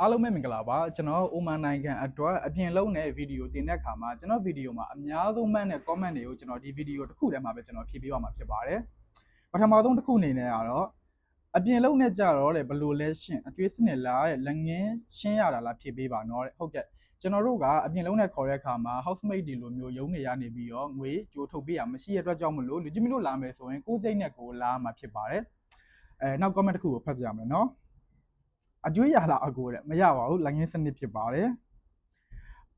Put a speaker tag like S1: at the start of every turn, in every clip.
S1: အားလုံးပဲမင်္ဂလာပါကျွန်တော်အိုမန်နိုင်ငံအတွက်အပြင်လုံးတဲ့ဗီဒီယိုတင်တဲ့အခါမှာကျွန်တော်ဗီဒီယိုမှာအများဆုံးမှတ်တဲ့ comment တွေကိုကျွန်တော်ဒီဗီဒီယိုတစ်ခုထဲမှာပဲကျွန်တော်ဖြည့်ပေးပါမှာဖြစ်ပါတယ်ပထမဆုံးတစ်ခုအနေနဲ့ကတော့အပြင်လုံးနဲ့ကြတော့လေဘယ်လိုလဲရှင့်အကျွေးစနစ်လားတဲ့လက်ငင်းရှင်းရတာလားဖြည့်ပေးပါနော်တဲ့ဟုတ်ကဲ့ကျွန်တော်တို့ကအပြင်လုံးနဲ့ခေါ်တဲ့အခါမှာ housemate တွေလိုမျိုးရုံးနေရနေပြီးတော့ငွေကြိုးထုတ်ပေးရမရှိတဲ့အတွက်ကြောင့်မလို့လူကြီးမလို့လာမယ်ဆိုရင်ကိုယ်စိတ်နဲ့ကိုယ်လာမှာဖြစ်ပါတယ်နောက် comment တစ်ခုကိုဖတ်ပြမယ်နော်အကျွေးရလားအကိုတဲ့မရပါဘူးလက်ငင်းစနစ်ဖြစ်ပါတယ်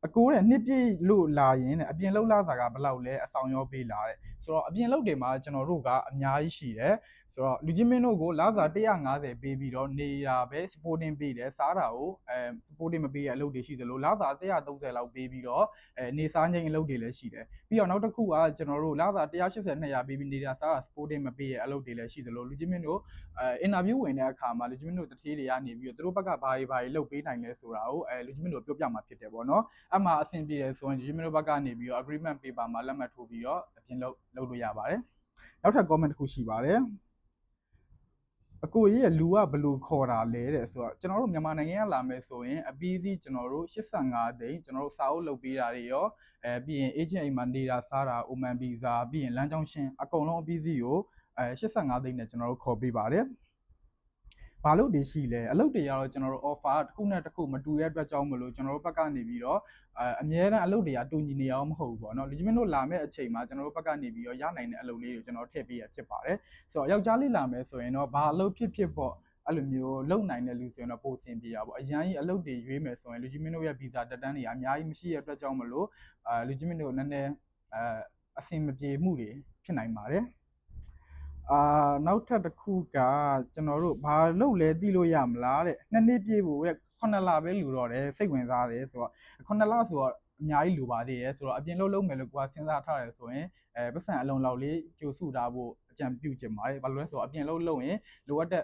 S1: အကိုတဲ့နှစ်ပြည့်လို့လာရင်တဲ့အပြင်လောက်လာတာကဘယ်လောက်လဲအဆောင်ရောပေးလာတဲ့ဆိုတော့အပြင်လောက်တွေမှာကျွန်တော်တို့ကအများကြီးရှိတယ်ဆိုတော့လူချင်းမင်းတို့ကိုလာစာ150ပေးပြီးတော့နေတာပဲ supporting ပေးတယ်စားတာကိုsupporting မပေးရအလုပ်တွေရှိသလိုလာစာ130လောက်ပေးပြီးတော့နေစားငိမ့်အလုပ်တွေလည်းရှိတယ်ပြီးတော့နောက်တစ်ခုကကျွန်တော်တို့လာစာ180 200ပေးပြီးနေတာစားတာ supporting မပေးရအလုပ်တွေလည်းရှိသလိုလူချင်းမင်းတို့interview ဝင်တဲ့အခါမှာလူချင်းမင်းတို့တထေးတွေကနေပြီးတော့သူတို့ဘက်ကဘာတွေလုပ်ပေးနိုင်လဲဆိုတာကိုလူချင်းမင်းတို့ပြောပြမှာဖြစ်တယ်ပေါ့နော်အမှအဆင်ပြေတယ်ဆိုရင်လူချင်းမင်းတို့ဘက်ကနေပြီးတော့ agreement paper မှာလက်မှတ်ထိုးပြီးတော့အပြင်လုပ်လို့ရပါတယ်နောက်ထပ် comment တစ်ခုရှိပါတယ်အကိုကြီးရဲ့လူကဘယ်လိုခေါ်တာလဲတဲ့ဆိုတော့ကျွန်တော်တို့မြန်မာနိုင်ငံကလာမယ်ဆိုရင်အပြီးစီးကျွန်တော်တို့85သိန်းကျွန်တော်တို့စာအုပ်လုပ်ပေးတာတွေရောပြီးရင် agent အိမ်မှာနေတာစားတာ Oman visa ပြီးရင်လမ်းကြောင်းရှင်းအကုန်လုံးအပြီးစီးကို85သိန်းနဲ့ကျွန်တော်တို့ခေါ်ပေးပါတယ်ဘာလို့တွေရှိလဲအလုပ်တွေကတော့ကျွန်တော်တို့ offer တစ်ခုနဲ့တစ်ခုမတူတဲ့အတွက်ကြောင့်မလို့ကျွန်တော်တို့ဘက်ကနေပြီးတော့အများအားအလုပ်တွေကတူညီနေအောင်မဟုတ်ဘူးပေါ့နော်လူကြီးမင်းတို့လာမဲ့အချိန်မှာကျွန်တော်တို့ဘက်ကနေပြီးတော့ရနိုင်တဲ့အလုပ်လေးကိုကျွန်တော်ထည့်ပေးရဖြစ်ပါတယ်ဆိုတော့ယောက်ျားလေးလာမယ်ဆိုရင်တော့ဘာအလုပ်ဖြစ်ပေါ့အဲ့လိုမျိုးလုံနိုင်တဲ့လူဆိုရင်တော့ပိုစင်ပြရပေါ့အရန်ကြီးအလုပ်တွေရွေးမယ်ဆိုရင်လူကြီးမင်းတို့ရဲ့ဗီဇာတက်တန်းတွေအများကြီးမရှိတဲ့အတွက်ကြောင့်မလို့လူကြီးမင်းတို့နည်းနည်းအဆင်မပြေမှုတွေဖြစ်နိုင်ပါတယ်နောက်ထပ်တစ်ခုကကျွန်တော်တို့ဘာလုပ်လဲသိလို့ရမလားတဲ့နှစ်ပြည့်ဖို့တဲ့9လပဲလူတော့တယ်စိတ်ဝင်စားတယ်ဆိုတော့9လဆိုတော့အများကြီးလူပါသေးရဲ့ဆိုတော့အပြင်လုံးမယ်လို့ကိုယ်ကစဉ်းစားထားတယ်ဆိုရင်ပတ်စံအလုံးလောက်လေးကြိုစုထားဖို့အကြံပြုချင်ပါတယ်ဘာလို့လဲဆိုတော့အပြင်လုံးရင်လိုအပ်တဲ့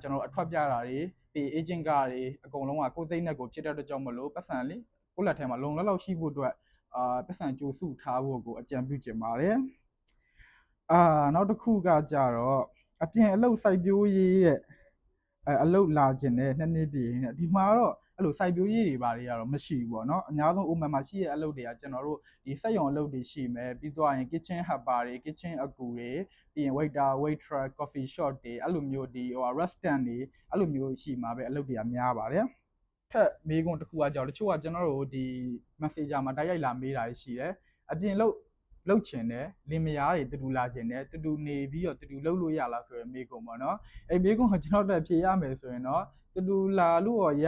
S1: ကျွန်တော်အထွက်ပြတာတွေပြီး agent ကတွေအကုန်လုံးကကိုယ်စိတ်နဲ့ကိုဖြစ်တဲ့အတွက်ကြောင့်မလို့ပတ်စံလေးကိုယ့်လက်ထဲမှာလုံလောက်ရှိဖို့အတွက်ပတ်စံကြိုစုထားဖို့ကိုအကြံပြုချင်ပါတယ်နောက်တစ်ခုကကြတော့အပြင်အလုပ်စိုက်ပျိုးရေးတဲ့အလုပ်လာခြင်းနဲ့နှစ်ပြည့်နဲ့ဒီမှာတော့အဲ့လိုစိုက်ပျိုးရေးတွေဘာတွေကတော့မရှိဘူးပေါ့နော်အများဆုံး Oman မှာရှိတဲ့အလုပ်တွေကကျွန်တော်တို့ဒီစက်ရုံအလုပ်တွေရှိမယ်ပြီးတော့ရင် kitchen helper တွေ kitchen အကူတွေပြီးရင် waiter waitress coffee shop တွေအဲ့လိုမျိုးဒီrestaurant တွေအဲ့လိုမျိုးရှိမှာပဲအလုပ်တွေကများပါတယ်ထက်မေးခွန်းတစ်ခုကကြောင့်တချို့ကကျွန်တော်တို့ဒီ messenger မှာတိုက်ရိုက်လာမေးတာရှိတယ်အပြင်လှုပ်ချင်တယ်လင်မယားတွေတူလာချင်တယ်တူနေပြီးတော့တူလှုပ်လို့ရလားဆိုရယ်မေးခွန်းပေါ့နော်အဲ့မေးခွန်းကိုကျွန်တော်တို့ဖြေရမယ်ဆိုရင်တော့တူလာလို့ရ